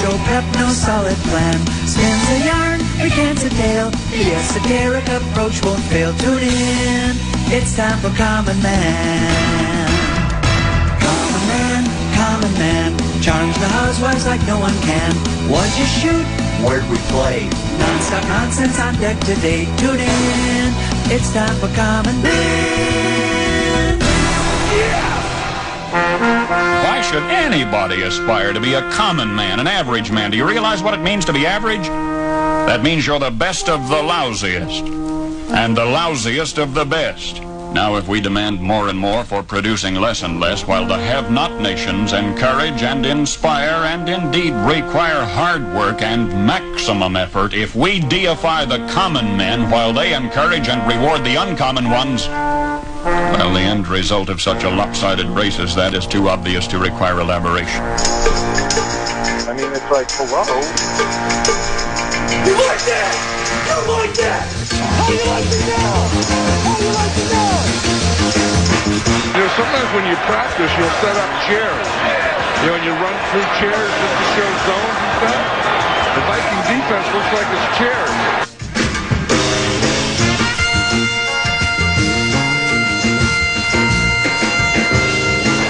no prep, no solid plan. Spins a yarn, recants a tale. The esoteric approach won't fail. Tune in, it's time for Common Man. Common Man, Common Man, charms the housewives like no one can. What'd you shoot? Where'd we play? Non-stop nonsense on deck today. Tune in, it's time for Common Man. Yeah! Why should anybody aspire to be a common man, an average man? Do you realize what it means to be average? That means you're the best of the lousiest, and the lousiest of the best. Now, if we demand more and more for producing less and less, while the have-not nations encourage and inspire and indeed require hard work and maximum effort, if we deify the common men while they encourage and reward the uncommon ones, well, the end result of such a lopsided race as that is too obvious to require elaboration. I mean, it's like, hello? You like that? You like that? How do you like it now? How do you like it now? You know, sometimes when you practice, you'll set up chairs. You know, and you run through chairs just to show zones and stuff. The Viking defense looks like it's chairs.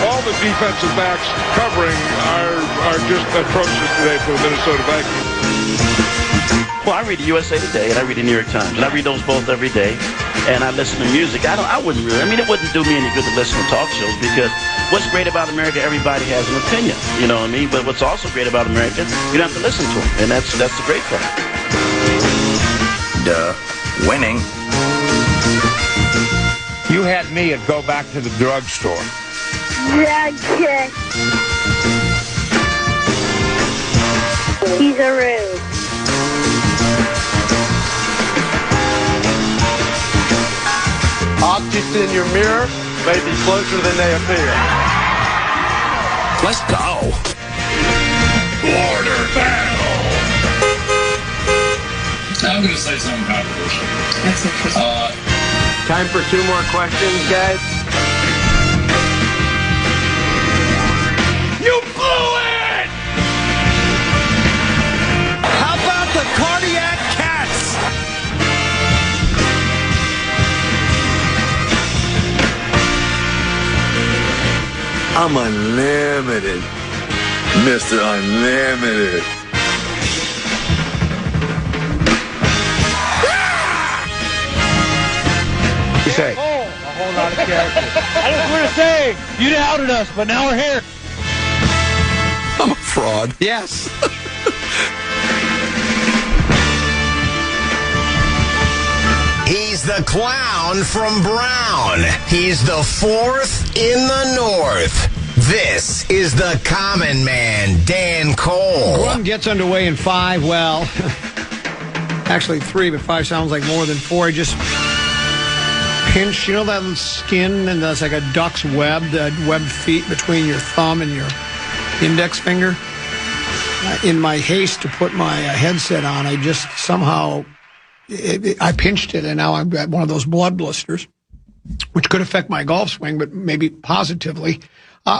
All the defensive backs covering are just atrocious today for the Minnesota Vikings. Well, I read the USA Today, and I read the New York Times, and I read those both every day, and I listen to music. I wouldn't really, it wouldn't do me any good to listen to talk shows, because what's great about America, everybody has an opinion, you know what I mean? But what's also great about America, you don't have to listen to them, and that's the great part. Duh. Winning. You had me at go back to the drugstore. Drugstore. He's a rude. Objects in your mirror may be closer than they appear. Let's go. Border battle. I'm going to say something controversial. That's interesting. Time for 2 more questions, guys. You blew it! How about the cardiac cats? I'm unlimited, Mr. Unlimited. You say? Oh, a whole lot of characters. I just want to say, you doubted us, but now we're here. I'm a fraud. Yes. He's the clown from Brown. He's the 4th in the North. This is the Common Man, Dan Cole. One gets underway in 5. Well, actually 3, but 5 sounds like more than 4. I just pinch, you know that skin, and that's like a duck's web, the webbed feet between your thumb and your index finger. In my haste to put my headset on, I just somehow... I pinched it, and now I've got one of those blood blisters, which could affect my golf swing, but maybe positively.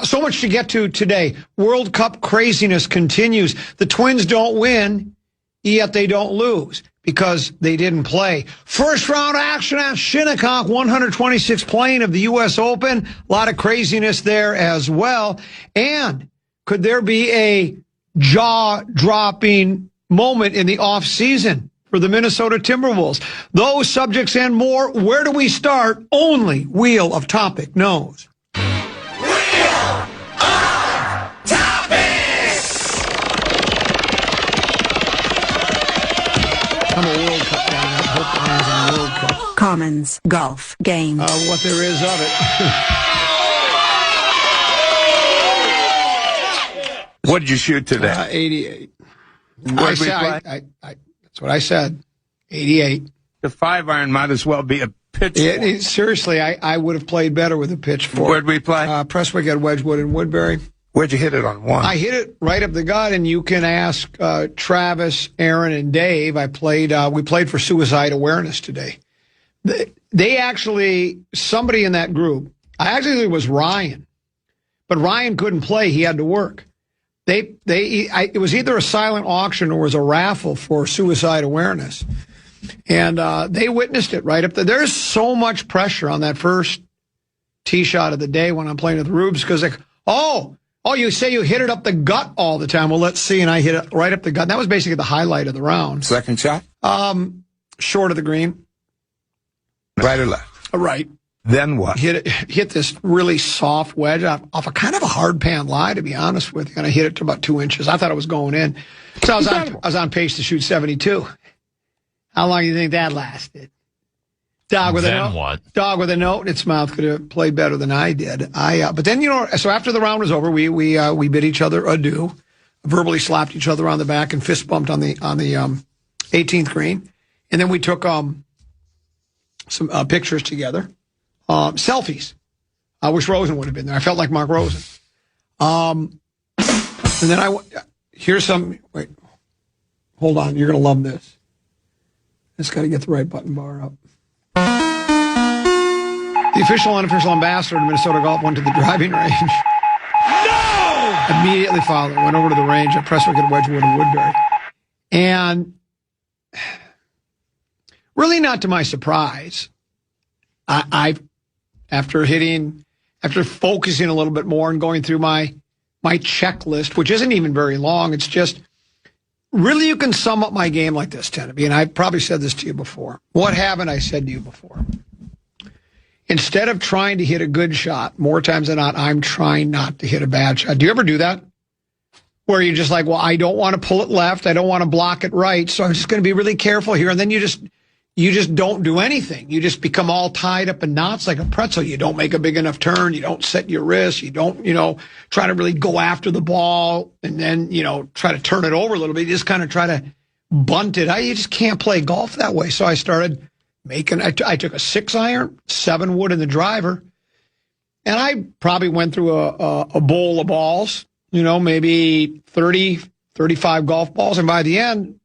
So much to get to today. World Cup craziness continues. The Twins don't win, yet they don't lose because they didn't play. First round action at Shinnecock, 126th playing of the U.S. Open. A lot of craziness there as well. And could there be a jaw-dropping moment in the off-season for the Minnesota Timberwolves? Those subjects and more. Where do we start? Only Wheel of Topic knows. Wheel of Topics! I'm a World Cup fan. I hope the man's in the World Cup. Commons Golf Game. What there is of it. What did you shoot today? 88. That's what I said. 88. The 5-iron might as well be a pitch. Seriously, I would have played better with a pitchfork. Where'd we play? Prestwick at Wedgwood and Woodbury. Where'd you hit it on 1? I hit it right up the gut, and you can ask Travis, Aaron, and Dave. We played for suicide awareness today. They actually, somebody in that group, I actually think it was Ryan, but Ryan couldn't play. He had to work. it was either a silent auction or was a raffle for suicide awareness. And they witnessed it right up there. There's so much pressure on that first tee shot of the day when I'm playing with Rubes because, like, oh, you say you hit it up the gut all the time. Well, let's see. And I hit it right up the gut. And that was basically the highlight of the round. Second shot? Short of the green. Right or left? Right. Then what? Hit this really soft wedge off a kind of a hard pan lie, to be honest with you. And I hit it to about 2 inches. I thought it was going in. So I was on pace to shoot 72. How long do you think that lasted? Dog with a note in its mouth could have played better than I did. But then, so after the round was over, we bid each other adieu, verbally slapped each other on the back and fist bumped on the 18th green. And then we took some pictures together, selfies. I wish Rosen would have been there. I felt like Mark Rosen. And then here's some. Wait, hold on. You're gonna love this. Just got to get the right button bar up. The official unofficial ambassador of Minnesota Golf went to the driving range. No! Immediately following, went over to the range at Prestwick at Wedgwood and Woodbury. And really not to my surprise, after focusing a little bit more and going through my checklist, which isn't even very long, it's just, really you can sum up my game like this, Teneby, and I probably said this to you before. What haven't I said to you before? Instead of trying to hit a good shot, more times than not, I'm trying not to hit a bad shot. Do you ever do that? Where you're just like, well, I don't want to pull it left. I don't want to block it right. So I'm just going to be really careful here. And then you just don't do anything. You just become all tied up in knots like a pretzel. You don't make a big enough turn. You don't set your wrist. You don't, try to really go after the ball and then, try to turn it over a little bit. You just kind of try to bunt it. You just can't play golf that way. So I started I took a 6-iron, 7 wood in the driver, and I probably went through a bowl of balls, maybe 30, 35 golf balls. And by the end,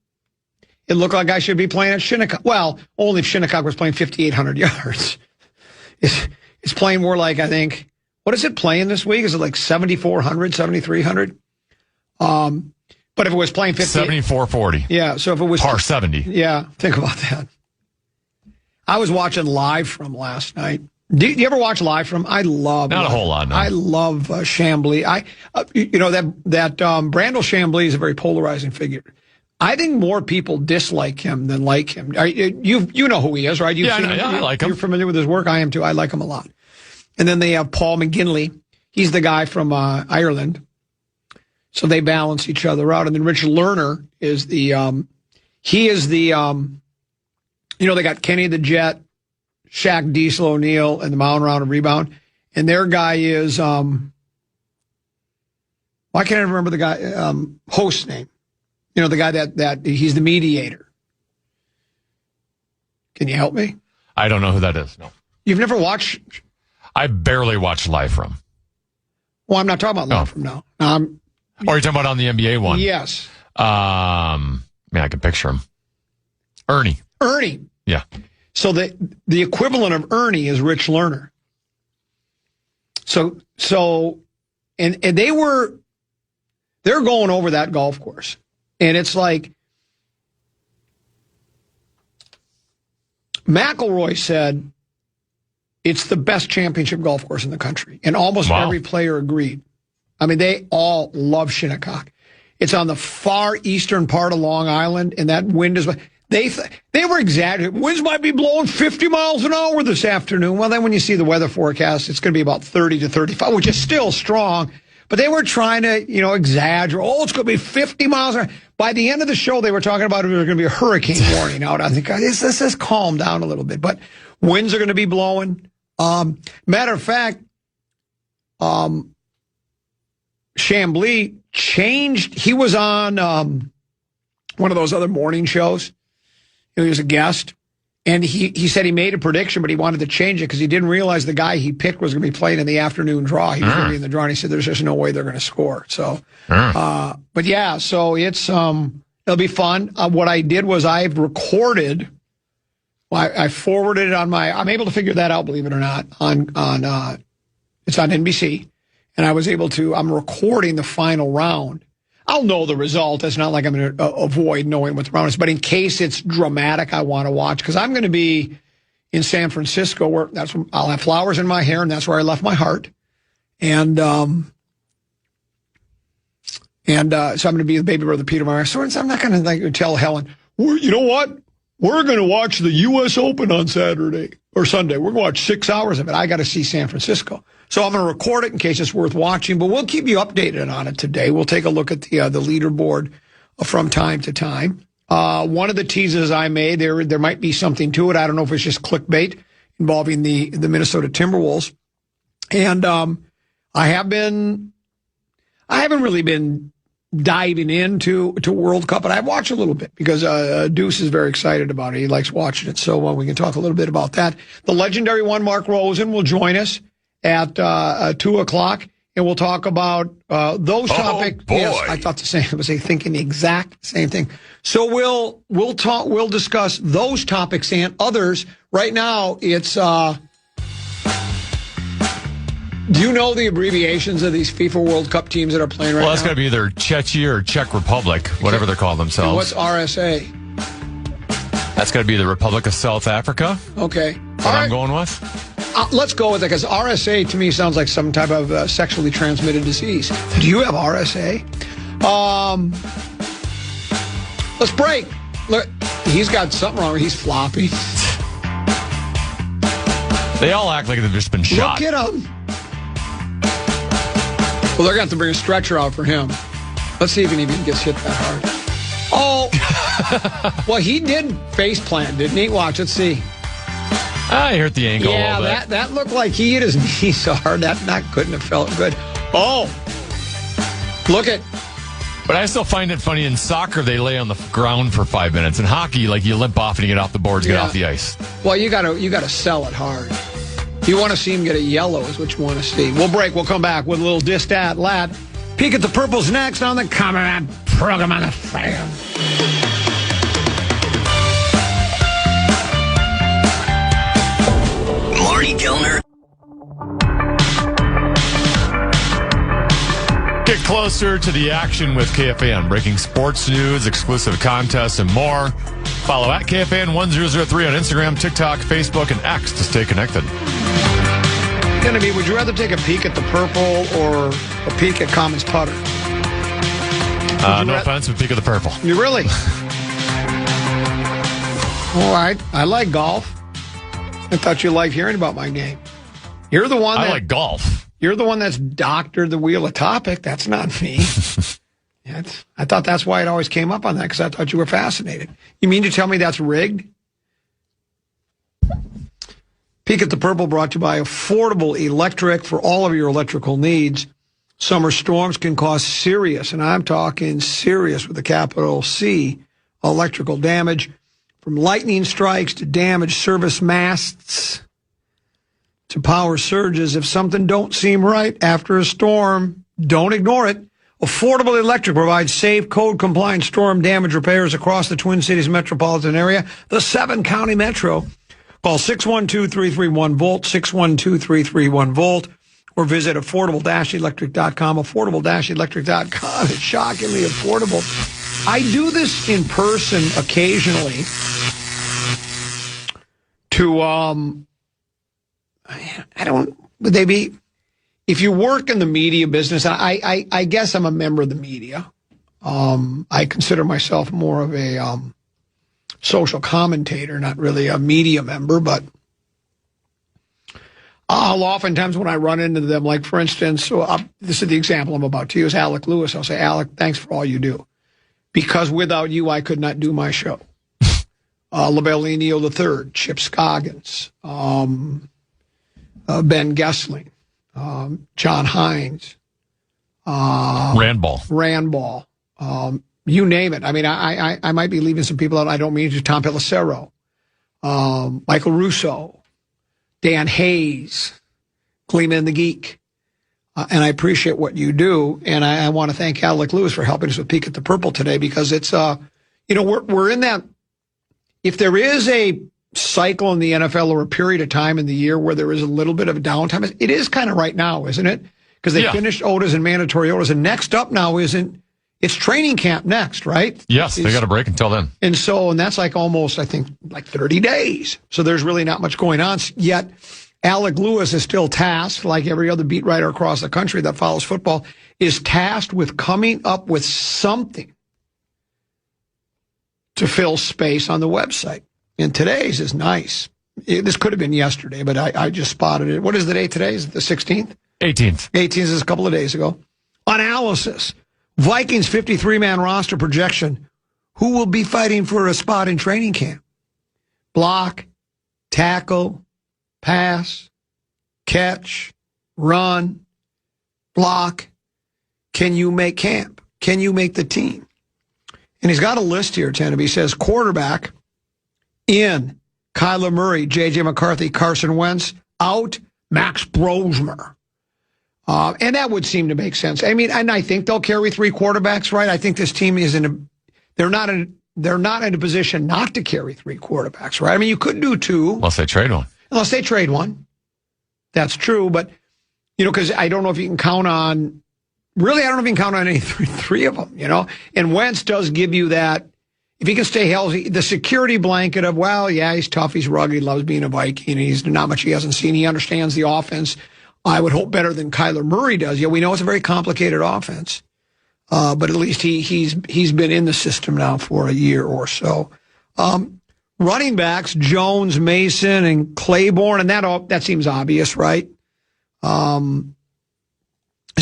it looked like I should be playing at Shinnecock. Well, only if Shinnecock was playing 5,800 yards. It's playing more like, I think, what is it playing this week? Is it like 7,400, 7,300? But if it was playing 7,440. Yeah, so if it was par 70. Yeah, think about that. I was watching Live From last night. Do you ever watch Live From? I love not a whole lot. No. I love Chambly. That Brandel Chambly is a very polarizing figure. I think more people dislike him than like him. You know who he is, right? I like him. You're familiar with his work. I am too. I like him a lot. And then they have Paul McGinley. He's the guy from Ireland. So they balance each other out. And then Rich Lerner is they got Kenny the Jet, Shaq Diesel O'Neal, and the Mound Round and Rebound. And their guy is, why can't I remember the guy, host's name? The guy that he's the mediator. Can you help me? I don't know who that is, no. You've never watched? I barely watch Live From. Well, I'm not talking about Live From now. Or are you talking about on the NBA one? Yes. I can picture him. Ernie. Yeah. So the equivalent of Ernie is Rich Lerner. So and they're going over that golf course. And it's like McIlroy said it's the best championship golf course in the country. And almost every player agreed. I mean, they all love Shinnecock. It's on the far eastern part of Long Island, and that wind is... They were exaggerating. Winds might be blowing 50 miles an hour this afternoon. Well, then when you see the weather forecast, it's going to be about 30 to 35, which is still strong. But they were trying to, exaggerate. Oh, it's going to be 50 miles an hour. By the end of the show, they were talking about it was going to be a hurricane warning out. I think this has calmed down a little bit. But winds are going to be blowing. Matter of fact, Chambly changed. He was on one of those other morning shows. He was a guest, and he said he made a prediction, but he wanted to change it because he didn't realize the guy he picked was going to be playing in the afternoon draw. He was going to be in the draw, and he said there's just no way they're going to score. So, but yeah, so it's it'll be fun. What I did was I've recorded. I forwarded it on I'm able to figure that out, believe it or not, on it's on NBC, and I was able to. I'm recording the final round, I'll know the result. It's not like I'm going to avoid knowing what the round is. But in case it's dramatic, I want to watch. Because I'm going to be in San Francisco, where I'll have flowers in my hair, and that's where I left my heart. And so I'm going to be the baby brother Peter Meyer. So I'm not going to tell Helen, you know what? We're going to watch the U.S. Open on Saturday or Sunday. We're going to watch 6 hours of it. I got to see San Francisco. So I'm going to record it in case it's worth watching, but we'll keep you updated on it today. We'll take a look at the leaderboard from time to time. One of the teases I made, there might be something to it. I don't know if it's just clickbait involving the Minnesota Timberwolves. And I haven't really been diving into World Cup, but I've watched a little bit because Deuce is very excited about it. He likes watching it, so we can talk a little bit about that. The legendary one, Mark Rosen, will join us at 2 o'clock, and we'll talk about those topics. Boy. Yes, I thought the same. I was thinking the exact same thing. So we'll discuss those topics and others. Right now, it's. Do you know the abbreviations of these FIFA World Cup teams that are playing right now? Well, that's got to be either Czechia or Czech Republic, whatever they're calling themselves. And what's RSA? That's got to be the Republic of South Africa. Okay. That's what I'm going with. Let's go with it, because RSA to me sounds like some type of sexually transmitted disease. Do you have RSA? Let's break. Look, he's got something wrong. He's floppy. They all act like they've just been shot. Look at him. Well, they're going to have to bring a stretcher out for him. Let's see if he even gets hit that hard. Oh, well, he did face plant, didn't he? Watch, let's see. He hurt the ankle a little bit. Yeah, that looked like he hit his knee so hard that couldn't have felt good. Oh, look at. But I still find it funny in soccer, they lay on the ground for 5 minutes. In hockey, you limp off and you get off the boards, get off the ice. Well, you gotta sell it hard. You want to see him get a yellow is what you want to see. We'll break. We'll come back with a little distat lad. Peek at the Purples next on the Common Man program on the Fan. Marty Gilner. Get closer to the action with KFAN. Breaking sports news, exclusive contests, and more. Follow at KFAN 1003 on Instagram, TikTok, Facebook, and X to stay connected. Going to be, would you rather take a peek at the Purple or a peek at Common's putter? No offense, but peek at the Purple. You really? All right. I like golf. I thought you liked hearing about my game. You're the one I like golf. You're the one that's doctored the wheel of topic. That's not me. I thought that's why it always came up on that, because I thought you were fascinated. You mean to tell me that's rigged? Peek at the Purple brought to you by Affordable Electric for all of your electrical needs. Summer storms can cause serious, and I'm talking serious with a capital C, electrical damage, from lightning strikes to damaged service masts to power surges. If something don't seem right after a storm, don't ignore it. Affordable Electric provides safe, code-compliant storm damage repairs across the Twin Cities metropolitan area, the 7-county metro. Call 612-331-VOLT, 612-331-VOLT, or visit affordable-electric.com, affordable-electric.com. It's shockingly affordable. I do this in person occasionally to, if you work in the media business, I guess I'm a member of the media. I consider myself more of a social commentator, not really a media member, but oftentimes when I run into them, like for instance, this is the example I'm about to use, Alec Lewis. I'll say, Alec, thanks for all you do, because without you, I could not do my show. Labellino III, Chip Scoggins, Ben Gessling, John Hines, Randball, you name it. I mean, I might be leaving some people out. I don't mean to. Tom Pellicero, Michael Russo, Dan Hayes, Gleeman and the Geek. And I appreciate what you do. And I want to thank Alec Lewis for helping us with Peek at the Purple today, because it's, we're in that. If there is a cycle in the NFL or a period of time in the year where there is a little bit of downtime, it is kind of right now, isn't it? Because they finished Otis and mandatory Otis. And next up now isn't it's training camp next, right? Yes, they got a break until then. And that's like almost, I think, like 30 days. So there's really not much going on. Yet Alec Lewis is still tasked, like every other beat writer across the country that follows football, is tasked with coming up with something to fill space on the website. And today's is nice. This could have been yesterday, but I just spotted it. What is the date today? Is it the 16th? 18th. 18th is a couple of days ago. Analysis. Vikings 53-man roster projection. Who will be fighting for a spot in training camp? Block, tackle, pass, catch, run, block. Can you make camp? Can you make the team? And he's got a list here, Teneb. He says quarterback in, Kyler Murray, J.J. McCarthy, Carson Wentz, out, Max Brosmer. And that would seem to make sense. I mean, and I think they'll carry 3 quarterbacks, right? I think this team is they're not in a position not to carry 3 quarterbacks, right? I mean, you could do 2. Unless they trade one. That's true, but, because I don't know if you can count on, really, I don't know if you can count on any three of them, And Wentz does give you that, if he can stay healthy, the security blanket of, well, yeah, he's tough, he's rugged, loves being a Viking, and he's not much he hasn't seen. He understands the offense. I would hope better than Kyler Murray does. Yeah, we know it's a very complicated offense, but at least he's been in the system now for a year or so. Running backs, Jones, Mason, and Claiborne, and that seems obvious, right? Is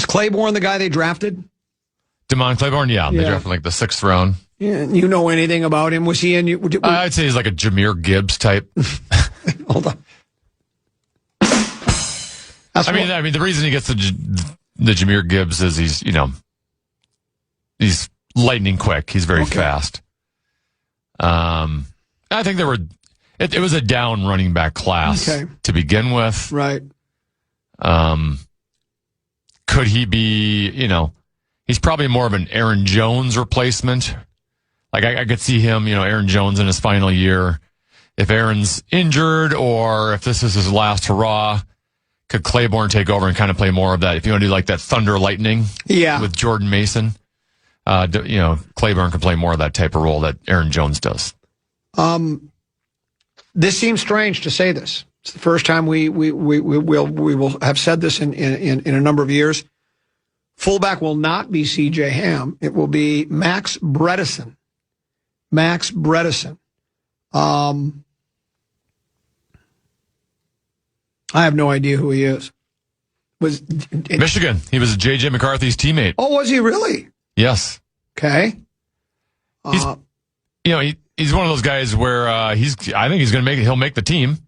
Claiborne the guy they drafted? Damon Claiborne, yeah. They drafted like the 6th round. Yeah, you know anything about him? Was he in? I'd say he's like a Jahmyr Gibbs type. Hold on. I mean, the reason he gets the Jahmyr Gibbs is he's lightning quick. He's very fast. I think it was a down running back class to begin with. Right. Could he be, he's probably more of an Aaron Jones replacement. Like I could see him, Aaron Jones in his final year. If Aaron's injured or if this is his last hurrah, could Claiborne take over and kind of play more of that? If you want to do like that thunder lightning with Jordan Mason, Claiborne can play more of that type of role that Aaron Jones does. This seems strange to say this. It's the first time we will have said this in a number of years. Fullback will not be C.J. Ham. It will be Max Bredesen. Max Bredesen. I have no idea who he is. Michigan. He was J.J. McCarthy's teammate. Oh, was he really? Yes. Okay. He's one of those guys where I think he's going to he'll make the team.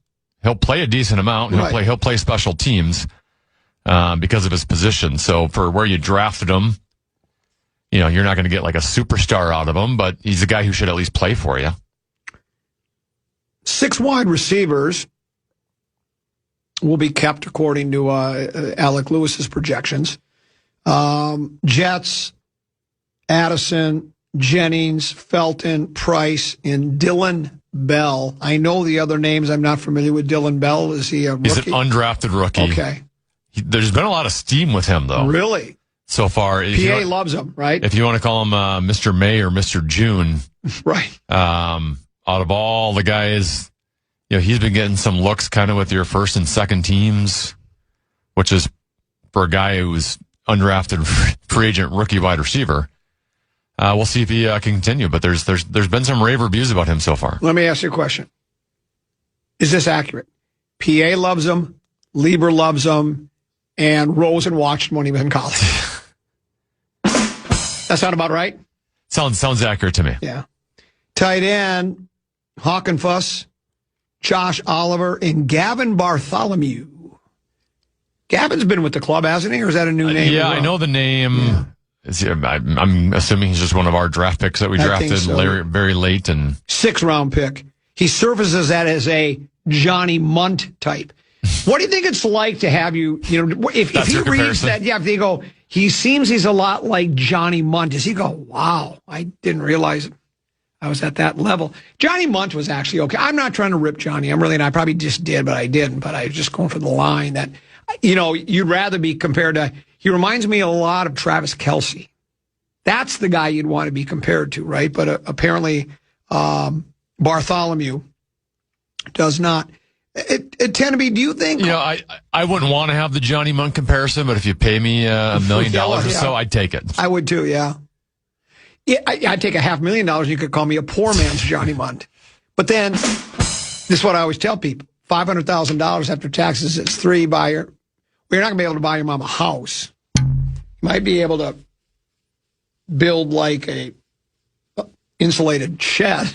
He'll play a decent amount. He'll play special teams because of his position. So for where you drafted him, you're not going to get like a superstar out of him, but he's a guy who should at least play for you. 6 wide receivers will be kept according to Alec Lewis's projections. Jets, Addison, Jennings, Felton, Price, and Dylan Bell. I know the other names. I'm not familiar with Dylan Bell. Is he a rookie? He's an undrafted rookie. Okay. There's been a lot of steam with him, though. Really? So far. PA loves him, right? If you want to call him Mr. May or Mr. June. Right. Out of all the guys, he's been getting some looks kind of with your first and second teams, which is for a guy who's undrafted free agent rookie wide receiver. We'll see if he can continue, but there's been some rave reviews about him so far. Let me ask you a question. Is this accurate? PA loves him, Lieber loves him, and Rosen watched him when he was in college. That sound about right? Sounds accurate to me. Yeah. Tight end, Hawkenfuss, Josh Oliver, and Gavin Bartholomew. Gavin's been with the club, hasn't he? Or is that a new name? Yeah, I know the name. Yeah. I'm assuming he's just one of our draft picks that we drafted very late. And 6th round pick. He surfaces that as a Johnny Munt type. What do you think it's like to have if he reads that, if they go, he's a lot like Johnny Munt. Does he go, wow, I didn't realize I was at that level. Johnny Munt was actually okay. I'm not trying to rip Johnny. I'm really not. I probably just did, but I didn't. But I was just going for the line that, you'd rather be compared to, he reminds me a lot of Travis Kelce. That's the guy you'd want to be compared to, right? But apparently Bartholomew does not. It tend to be, do you think? I wouldn't want to have the Johnny Munt comparison, but if you pay me $1 million or so, I'd take it. I would too, yeah. Yeah, I'd take $500,000. You could call me a poor man's Johnny Munt. But then, this is what I always tell people. $500,000 after taxes is $3 buyer. Well, you're not going to be able to buy your mom a house. You might be able to build like a insulated shed.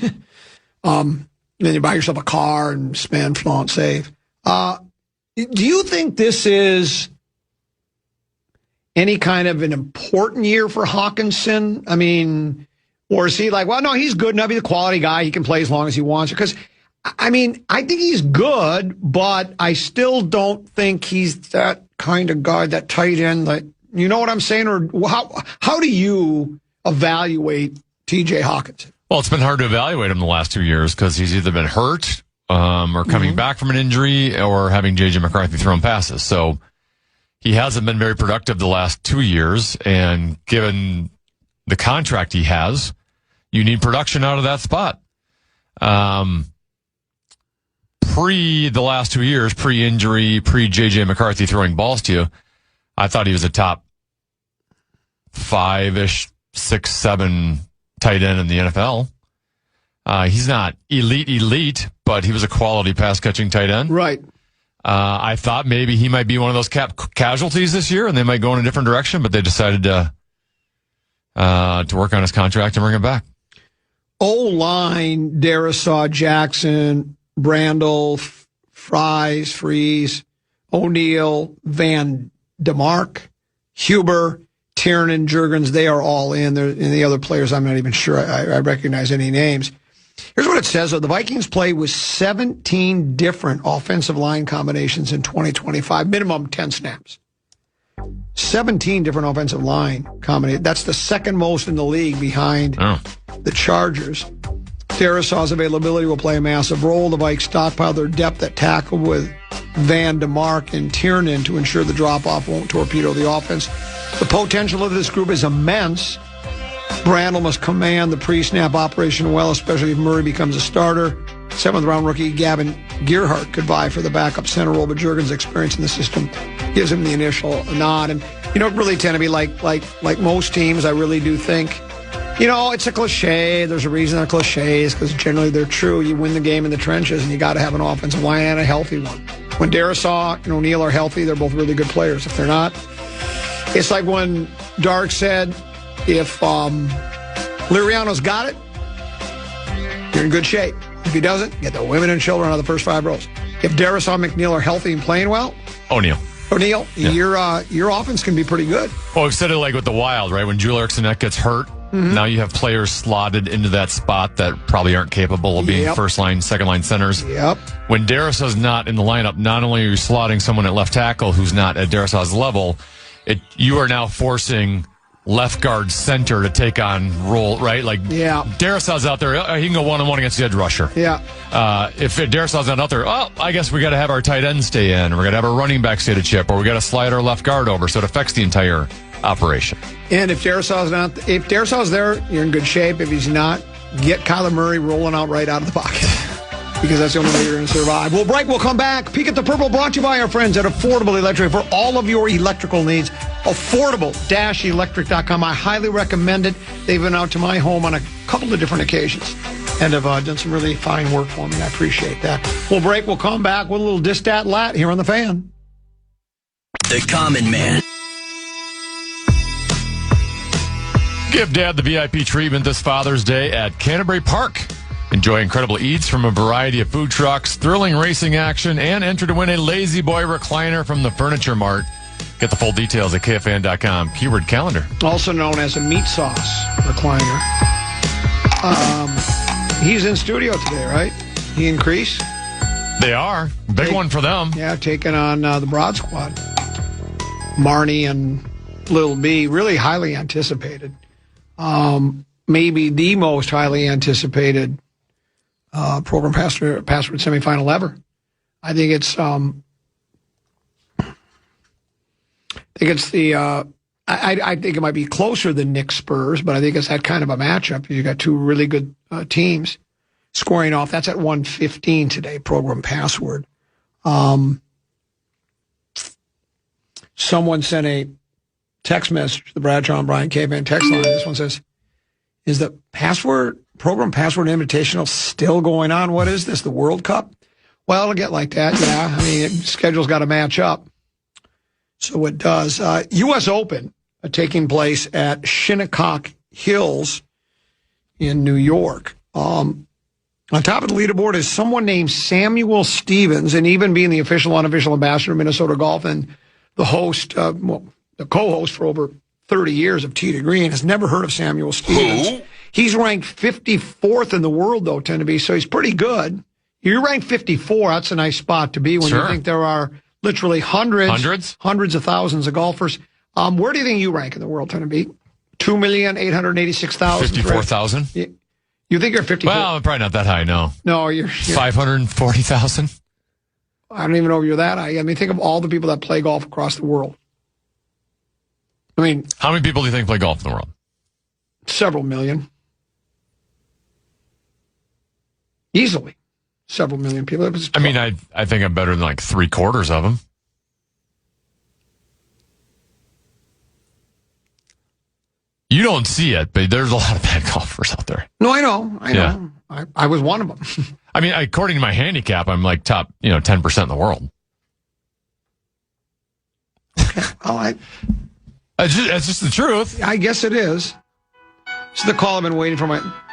Then you buy yourself a car and spend, flaunt, save. Do you think this is any kind of an important year for Hawkinson? I mean, or is he like, well, no, he's good enough. He's a quality guy. He can play as long as he wants. Because, I mean, I think he's good, but I still don't think he's that kind of guy, that tight end. That, you know what I'm saying? Or how do you evaluate T.J. Hawkinson? Well, it's been hard to evaluate him the last 2 years because he's either been hurt or coming back from an injury or having J.J. McCarthy thrown passes. So he hasn't been very productive the last 2 years. And given the contract he has, you need production out of that spot. Pre the last 2 years, pre-injury, pre-J.J. McCarthy throwing balls to you, I thought he was a top 5-ish, 6, 7 tight end in the NFL. He's not elite, but he was a quality pass-catching tight end. Right. I thought maybe he might be one of those casualties this year, and they might go in a different direction, but they decided to work on his contract and bring him back. O-line, Darisaw, Jackson, Brandel, Freeze, O'Neal, Van DeMark, Huber, Tiernan, Jurgens, they are all in. And the other players, I'm not even sure I recognize any names. Here's what it says. The Vikings play with 17 different offensive line combinations in 2025, minimum 10 snaps. 17 different offensive line combinations. That's the second most in the league behind the Chargers. Darisaw's availability will play a massive role. The Vikes stockpile their depth at tackle with Van DeMark and Tiernan to ensure the drop-off won't torpedo the offense. The potential of this group is immense. Brandel must command the pre-snap operation well, especially if Murray becomes a starter. 7th-round rookie Gavin Gearhart could vie for the backup center role, but Jurgens' experience in the system gives him the initial nod. And, really tend to be like most teams, I really do think, it's a cliche. There's a reason they're cliches, because generally they're true. You win the game in the trenches, and you got to have an offensive line and a healthy one. When Darisaw and O'Neal are healthy, they're both really good players. If they're not, it's like when Dark said, if Liriano's got it, you're in good shape. If he doesn't, get the women and children out of the first 5 rows. If Darisaw and McNeil are healthy and playing well, O'Neal, yeah. your offense can be pretty good. Well, we've said it like with the Wild, right? When Jewel Eriksson gets hurt, now you have players slotted into that spot that probably aren't capable of being first-line, second-line centers. Yep. When Darisaw's not in the lineup, not only are you slotting someone at left tackle who's not at Darisaw's level, you are now forcing left guard center to take on role, right? Darisaw's out there, he can go one-on-one against the edge rusher. Yeah. If Darisaw's not out there, I guess we got to have our tight end stay in, or we got to have our running back stay to chip, or we got to slide our left guard over, so it affects the entire operation. And if Darisaw's there, you're in good shape. If he's not, get Kyler Murray rolling out right out of the pocket, because that's the only way you're going to survive. We'll break. We'll come back. Peek at the Purple, brought to you by our friends at Affordable Electric for all of your electrical needs. Affordable-electric.com. I highly recommend it. They've been out to my home on a couple of different occasions and have done some really fine work for me. I appreciate that. We'll break. We'll come back with a little Distat Lat here on The Fan. The Common Man. Give Dad the VIP treatment this Father's Day at Canterbury Park. Enjoy incredible eats from a variety of food trucks, thrilling racing action, and enter to win a Lazy Boy recliner from the Furniture Mart. Get the full details at KFAN.com. Keyword calendar. Also known as a meat sauce recliner. He's in studio today, right? He and Crease? They are. Big one for them. Yeah, taking on the Broad Squad. Marnie and Lil B, really highly anticipated. Maybe the most highly anticipated program password semifinal ever. I think it's the I think it might be closer than Knicks Spurs, but I think it's that kind of a matchup. You got two really good teams scoring off. That's at 1:15 today. Program password. Someone sent a text message to the Bradshaw and Brian KFAN text line. This one says, "Is the program password invitational still going on? What is this? The World Cup?" Well, it'll get like that. Yeah, I mean, schedule's got to match up. So it does. U.S. Open taking place at Shinnecock Hills in New York. On top of the leaderboard is someone named Samuel Stevens, and even being the official, unofficial ambassador of Minnesota Golf and the host, the co-host for over 30 years of Tee to Green, has never heard of Samuel Stevens. Who? He's ranked 54th in the world, though, tend to be, so he's pretty good. You're ranked 54. That's a nice spot to be when you think there are literally hundreds of thousands of golfers. Where do you think you rank in the world, tend to be? 2,886,000. 54,000. You think you're 54? Well, I'm probably not that high. No. No, you're 540,000. I don't even know if you're that high. I mean, think of all the people that play golf across the world. I mean, how many people do you think play golf in the world? Several million. Easily. Several million people. I mean, I think I'm better than like 3/4 of them. You don't see it, but there's a lot of bad golfers out there. No, I know. Yeah. I was one of them. I mean, according to my handicap, I'm like top, 10% in the world. Okay. Well, that's just the truth. I guess it is. This is the call I've been waiting for.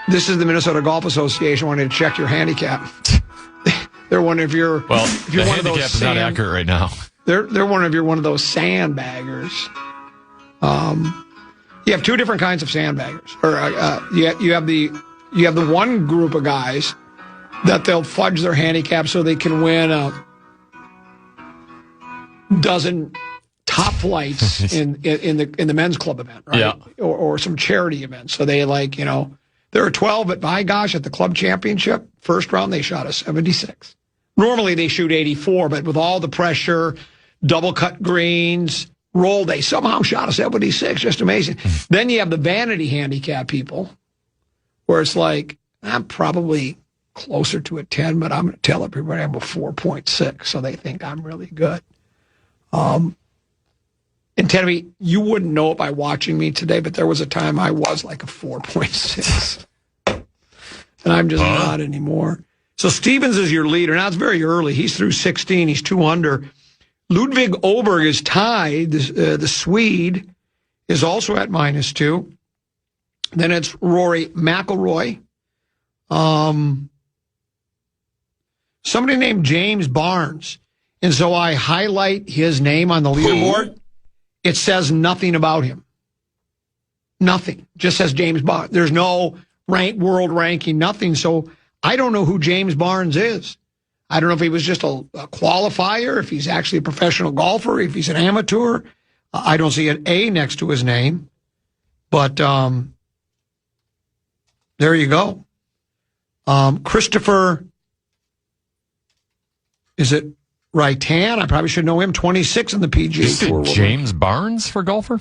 This is the Minnesota Golf Association wanting to check your handicap. They're wondering if you're well. If you're the one handicap of those is not accurate right now. They're wondering if you're one of those sandbaggers. You have two different kinds of sandbaggers. Or you have the one group of guys that they'll fudge their handicap so they can win a dozen top flights in the men's club event, right? Yeah. Or some charity event. So they there are 12, but by gosh, at the club championship, first round they shot a 76. Normally they shoot 84, but with all the pressure, double cut greens, roll, they somehow shot a 76. Just amazing. Then you have the vanity handicap people, where it's like, I'm probably closer to a 10, but I'm going to tell everybody I'm a 4.6, so they think I'm really good. And Tennessee, you wouldn't know it by watching me today, but there was a time I was like a 4.6. And I'm just not anymore. So Stevens is your leader. Now it's very early. He's through 16. He's 2 under. Ludwig Åberg is tied. The Swede is also at -2. Then it's Rory McIlroy. Somebody named James Barnes. And so I highlight his name on the leaderboard. It says nothing about him. Nothing. Just says James Barnes. There's no world ranking, nothing. So I don't know who James Barnes is. I don't know if he was just a qualifier, if he's actually a professional golfer, if he's an amateur. I don't see an A next to his name. But there you go. Christopher, is it Raitan? I probably should know him. 26 in the PGA Tour. James Barnes for golfer?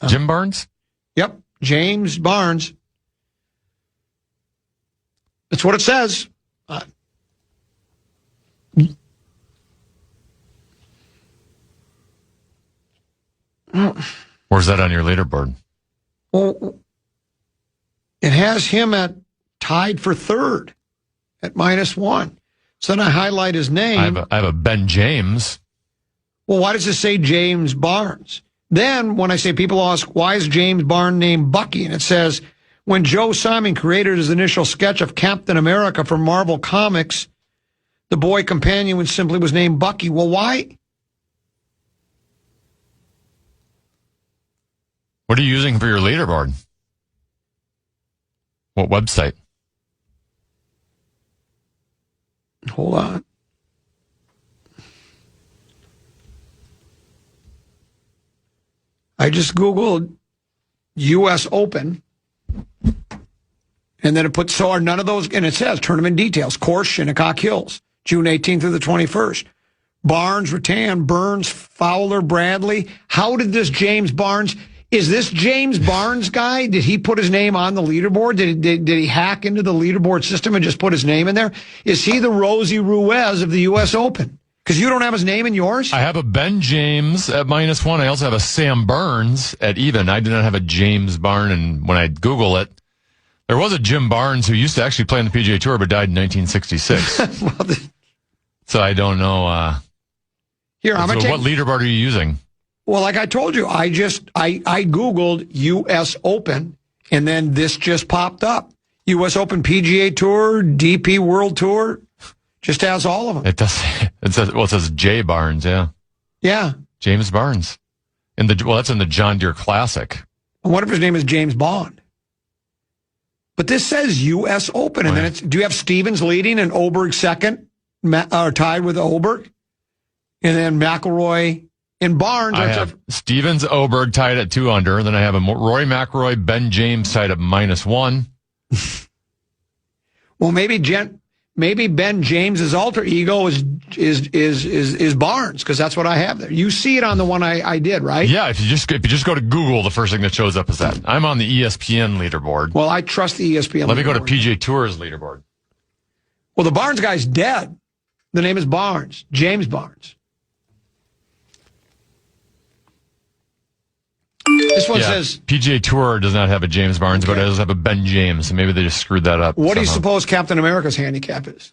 Jim Barnes? Yep, James Barnes. That's what it says. Where's that on your leaderboard? Well, it has him tied for third at -1. So then I highlight his name. I have a Ben James. Well, why does it say James Barnes? Then when I say, people ask, why is James Barnes named Bucky? And it says, when Joe Simon created his initial sketch of Captain America for Marvel Comics, the boy companion simply was named Bucky. Well, why? What are you using for your leaderboard? What website? Hold on. I just Googled U.S. Open, and then it puts, so are none of those, and it says tournament details, course, Shinnecock Hills, June 18th through the 21st. Barnes, Rattan, Burns, Fowler, Bradley. How did this James Barnes, Is this James Barnes guy? Did he put his name on the leaderboard? Did he hack into the leaderboard system and just put his name in there? Is he the Rosie Ruiz of the U.S. Open? Because you don't have his name in yours? I have a Ben James at -1. I also have a Sam Burns at even. I do not have a James Barnes, and when I Google it, there was a Jim Barnes who used to actually play on the PGA Tour but died in 1966. So I don't know. Here, I'm what leaderboard are you using? Well, like I told you, I Googled U.S. Open, and then this just popped up. U.S. Open PGA Tour, DP World Tour, just has all of them. It does. It says J Barnes, yeah. Yeah. James Barnes. That's in the John Deere Classic. And what if his name is James Bond? But this says U.S. Open, and then do you have Stevens leading and Oberg second, tied with Oberg? And then McIlroy and Barnes. I have Stevens, Oberg tied at 2 under. Then I have Rory McIlroy, Ben James tied at -1. Well, maybe Ben James's alter ego is Barnes, because that's what I have there. You see it on the one I did, right? Yeah, if you just go to Google, the first thing that shows up is that. I'm on the ESPN leaderboard. Well, I trust the ESPN. Let me go to PGA Tour's leaderboard. Well, the Barnes guy's dead. The name is Barnes, James Barnes. This one says PGA Tour does not have a James Barnes, but it does have a Ben James. So maybe they just screwed that up. What do you suppose Captain America's handicap is?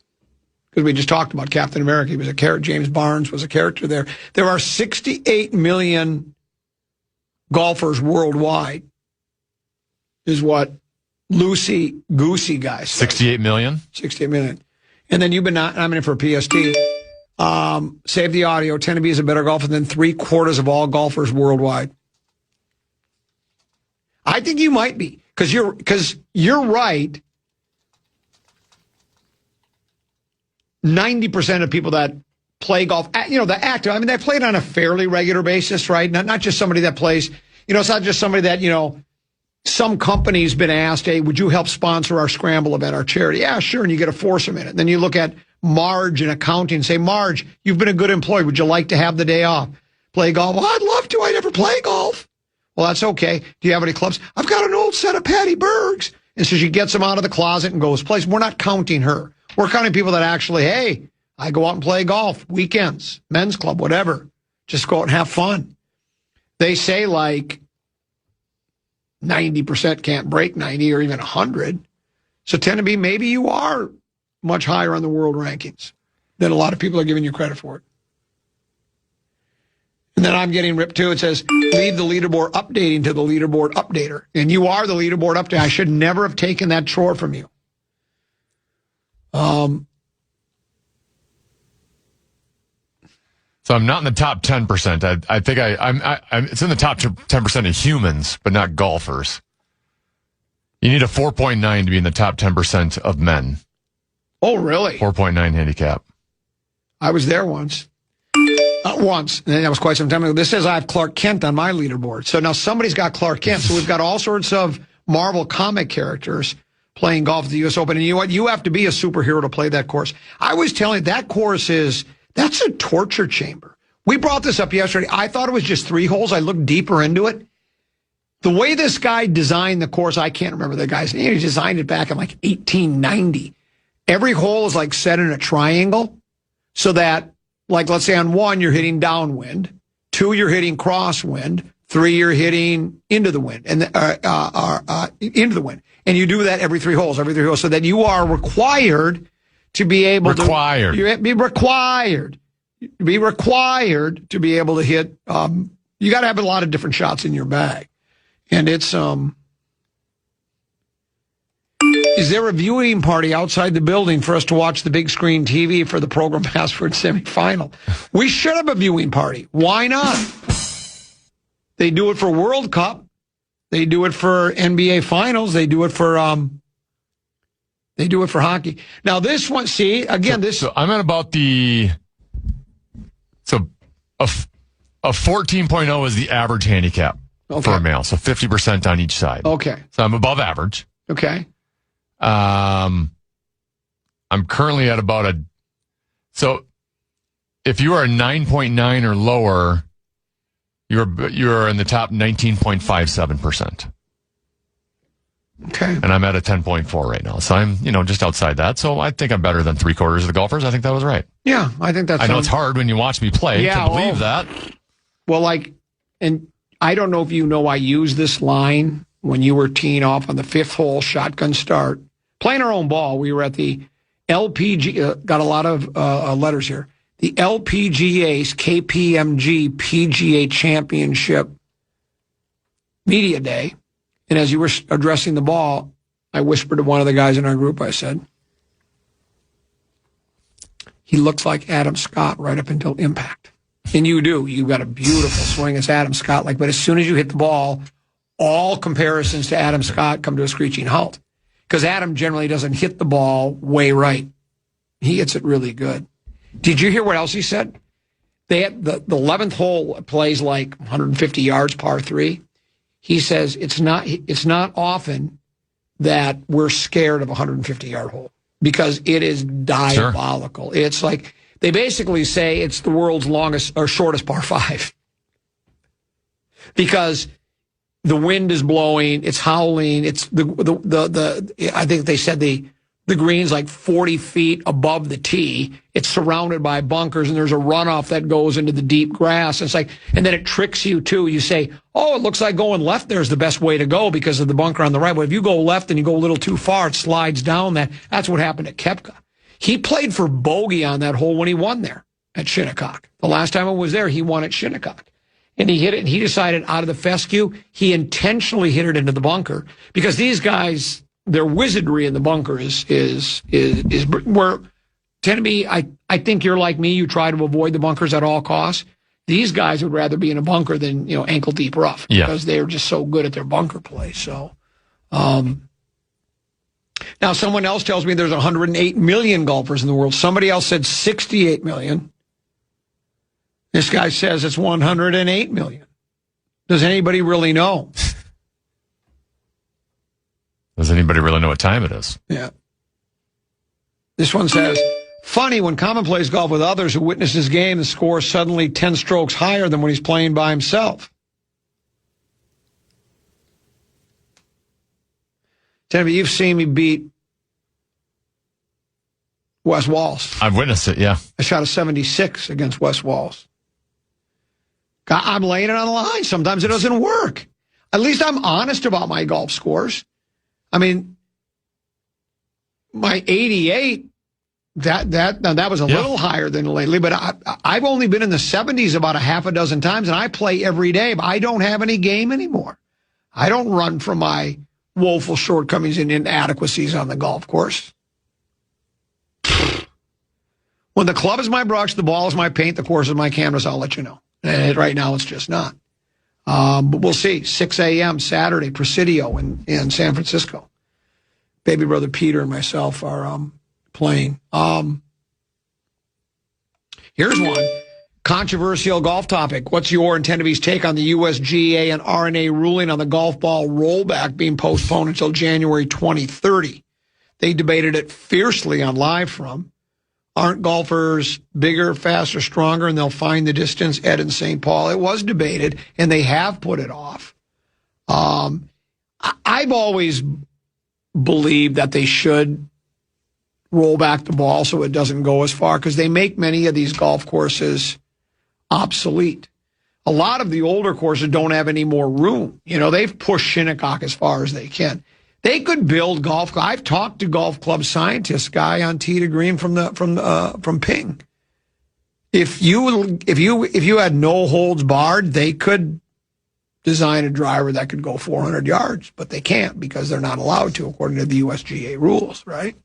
Because we just talked about Captain America. He was a character. James Barnes was a character there. There are 68 million golfers worldwide, is what Lucy Goosey guy says. 68 million? 68 million. And then you've been nominated for a PST. Save the audio. Tend to be as a better golfer than 3/4 of all golfers worldwide. I think you might be, because you're right. 90% of people that play golf, the active, they play it on a fairly regular basis, right? Not just somebody that plays, it's not just somebody that, some company's been asked, hey, would you help sponsor our scramble event, our charity? Yeah, sure. And you get a foursome in it. Then you look at Marge in accounting and say, Marge, you've been a good employee. Would you like to have the day off? Play golf? Well, I'd love to. I never play golf. Well, that's okay. Do you have any clubs? I've got an old set of Patty Bergs. And so she gets them out of the closet and goes, place. We're not counting her. We're counting people that actually, hey, I go out and play golf, weekends, men's club, whatever. Just go out and have fun. They say like 90% can't break 90 or even 100. So tend to be, maybe you are much higher on the world rankings than a lot of people are giving you credit for it. And then I'm getting ripped too. It says, leave the leaderboard updating to the leaderboard updater. And you are the leaderboard updater. I should never have taken that chore from you. So I'm not in the top 10%. I think I'm it's in the top 10% of humans, but not golfers. You need a 4.9 to be in the top 10% of men. Oh, really? 4.9 handicap. I was there once. Once. And that was quite some time ago. This says I have Clark Kent on my leaderboard. So now somebody's got Clark Kent. So we've got all sorts of Marvel comic characters playing golf at the U.S. Open. And you know what? You have to be a superhero to play that course. I was telling you, that course that's a torture chamber. We brought this up yesterday. I thought it was just 3 holes. I looked deeper into it. The way this guy designed the course, I can't remember the guy's name. He designed it back in like 1890. Every hole is like set in a triangle so that, like, let's say on 1, you're hitting downwind. 2, you're hitting crosswind. 3, you're hitting into the wind and into the wind. And you do that every 3 holes, so that you are required to be able to be required to be able to hit. You got to have a lot of different shots in your bag, and it's Is there a viewing party outside the building for us to watch the big screen TV for the program password semifinal? We should have a viewing party. Why not? They do it for World Cup. They do it for NBA Finals. They do it for hockey. Now this one, see again. So I'm at about a 14.0 is the average handicap for a male. So 50% on each side. Okay. So I'm above average. Okay. I'm currently at about so if you are a 9.9 or lower, You're in the top 19.57%. Okay. And I'm at a 10.4 right now. So I'm, just outside that. So I think I'm better than 3/4 of the golfers. I think that was right. Yeah, I think that's... I know it's hard when you watch me play to believe that. Well, and I don't know if you know I used this line when you were teeing off on the 5th hole, shotgun start. Playing our own ball, we were at the LPG, got a lot of letters here. The LPGA's KPMG PGA Championship Media Day. And as you were addressing the ball, I whispered to one of the guys in our group, I said, he looks like Adam Scott right up until impact. And you do. You've got a beautiful swing as Adam Scott. But as soon as you hit the ball, all comparisons to Adam Scott come to a screeching halt. Because Adam generally doesn't hit the ball way right. He hits it really good. Did you hear what else he said? They had the 11th hole plays like 150 yards, par 3. He says it's not often that we're scared of a 150-yard hole because it is diabolical. Sure. It's like they basically say it's the world's longest or shortest par 5 because the wind is blowing, it's howling. It's the I think they said the green's like 40 feet above the tee. It's surrounded by bunkers, and there's a runoff that goes into the deep grass. It's like, and then it tricks you too. You say, "Oh, it looks like going left there is the best way to go because of the bunker on the right." But if you go left and you go a little too far, it slides down. That's what happened at Koepka. He played for bogey on that hole when he won there at Shinnecock. The last time I was there, he won at Shinnecock. And he hit it, and he decided out of the fescue, he intentionally hit it into the bunker because these guys, their wizardry in the bunker is where tend to be. I think you're like me. You try to avoid the bunkers at all costs. These guys would rather be in a bunker than ankle deep rough because they're just so good at their bunker play. So, now someone else tells me there's 108 million golfers in the world. Somebody else said 68 million. This guy says it's 108 million. Does anybody really know? Does anybody really know what time it is? Yeah. This one says, funny, when Common plays golf with others who witness his game, the score is suddenly 10 strokes higher than when he's playing by himself. Timothy, you've seen me beat Wes Walls. I've witnessed it, yeah. I shot a 76 against Wes Walls. I'm laying it on the line. Sometimes it doesn't work. At least I'm honest about my golf scores. I mean, my 88, that was a little higher than lately, but I've only been in the 70s about a half a dozen times, and I play every day, but I don't have any game anymore. I don't run from my woeful shortcomings and inadequacies on the golf course. When the club is my brush, the ball is my paint, the course is my canvas, I'll let you know. And right now, it's just not. But we'll see. 6 a.m. Saturday, Presidio in San Francisco. Baby brother Peter and myself are playing. Here's one. Controversial golf topic. What's your and Tendevy's take on the USGA and RNA ruling on the golf ball rollback being postponed until January 2030? They debated it fiercely on Live From. Aren't golfers bigger, faster, stronger, and they'll find the distance? Ed in St. Paul. It was debated, and they have put it off. I've always believed that they should roll back the ball so it doesn't go as far because they make many of these golf courses obsolete. A lot of the older courses don't have any more room. They've pushed Shinnecock as far as they can. They could build golf. I've talked to golf club scientists, guy on Tee to Green from Ping. If you had no holds barred, they could design a driver that could go 400 yards, but they can't because they're not allowed to according to the USGA rules, right?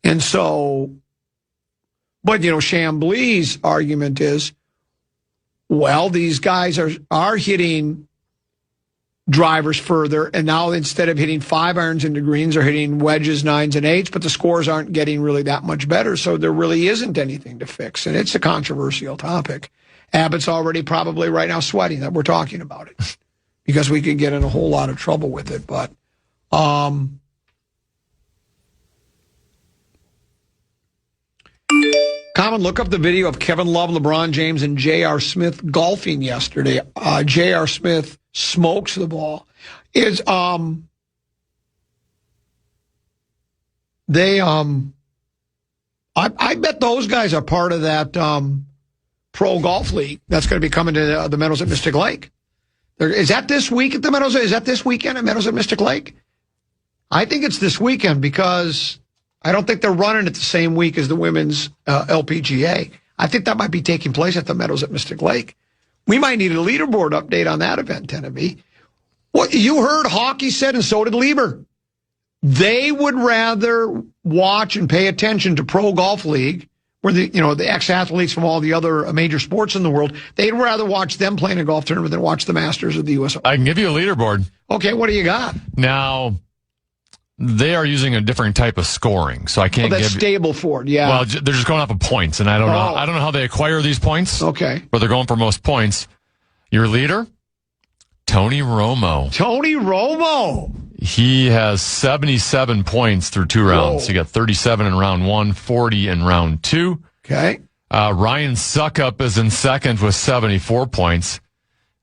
And so, but Chambly's argument is, well, these guys are hitting drivers further, and now instead of hitting 5 irons into greens, they're hitting wedges, 9s, and 8s, but the scores aren't getting really that much better, so there really isn't anything to fix, and it's a controversial topic. Abbott's already probably right now sweating that we're talking about it because we could get in a whole lot of trouble with it, but Common, look up the video of Kevin Love, LeBron James, and J.R. Smith golfing yesterday. J.R. Smith smokes the ball. I bet those guys are part of that pro golf league that's going to be coming to the Meadows at Mystic Lake. Is that this week at the Meadows? Is that this weekend at Meadows at Mystic Lake? I think it's this weekend because I don't think they're running it the same week as the women's LPGA. I think that might be taking place at the Meadows at Mystic Lake. We might need a leaderboard update on that event, Tennessee. What you heard Hockey said, and so did Lieber. They would rather watch and pay attention to Pro Golf League, where the ex-athletes from all the other major sports in the world, they'd rather watch them playing a golf tournament than watch the Masters of the U.S. Open. I can give you a leaderboard. Okay, what do you got? Now, they are using a different type of scoring, so I can't give you... Stableford, yeah. Well, they're just going off of points, and I don't know. I don't know how they acquire these points. Okay. But they're going for most points. Your leader? Tony Romo. Tony Romo! He has 77 points through 2 rounds. Whoa. He got 37 in round 1, 40 in round 2. Okay. Ryan Suckup is in second with 74 points.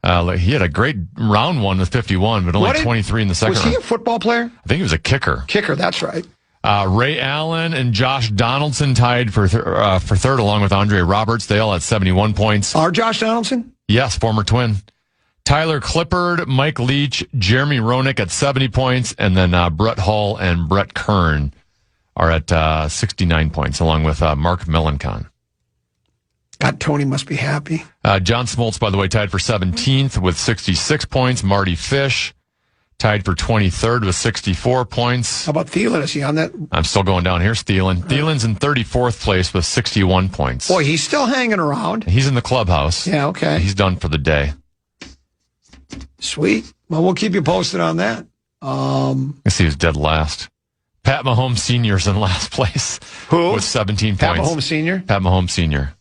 He had a great round 1 with 51, but only 23 in the second round. Was he a football player? I think he was a kicker. Kicker, that's right. Ray Allen and Josh Donaldson tied for third, along with Andre Roberts. They all had 71 points. Our Josh Donaldson? Yes, former Twin. Tyler Clippard, Mike Leach, Jeremy Roenick at 70 points, and then Brett Hall and Brett Kern are at 69 points, along with Mark Melancon. God, Tony must be happy. John Smoltz, by the way, tied for 17th with 66 points. Marty Fish tied for 23rd with 64 points. How about Thielen? Is he on that? I'm still going down. Here's Thielen. Thielen's in 34th place with 61 points. Boy, he's still hanging around. He's in the clubhouse. Yeah, okay. He's done for the day. Sweet. Well, we'll keep you posted on that. I see who's dead last. Pat Mahomes Sr.'s in last place. Who? With 17 Pat points. Mahomes Sr.? Pat Mahomes Sr.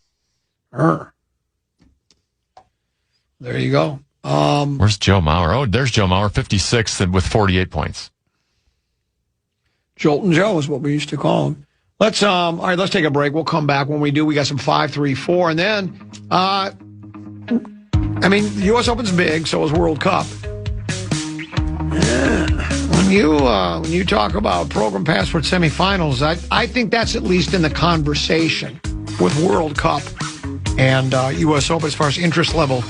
There you go. Where's Joe Mauer? Oh, there's Joe Mauer, 56th with 48 points. Jolton Joe is what we used to call him. All right, let's take a break. We'll come back. When we do, we got some 5-3-4. And then, the U.S. Open's big, so is World Cup. When you talk about Program Passport semifinals, I think that's at least in the conversation with World Cup and U.S. Open as far as interest level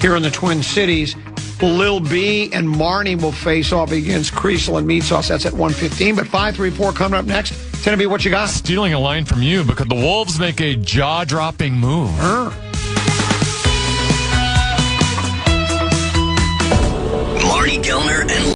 here in the Twin Cities. Lil B and Marnie will face off against Creasel and Meat Sauce. That's at 1:15. But 5-3-4 coming up next. Tennessee, what you got? Stealing a line from you because the Wolves make a jaw-dropping move. Marty Gellner and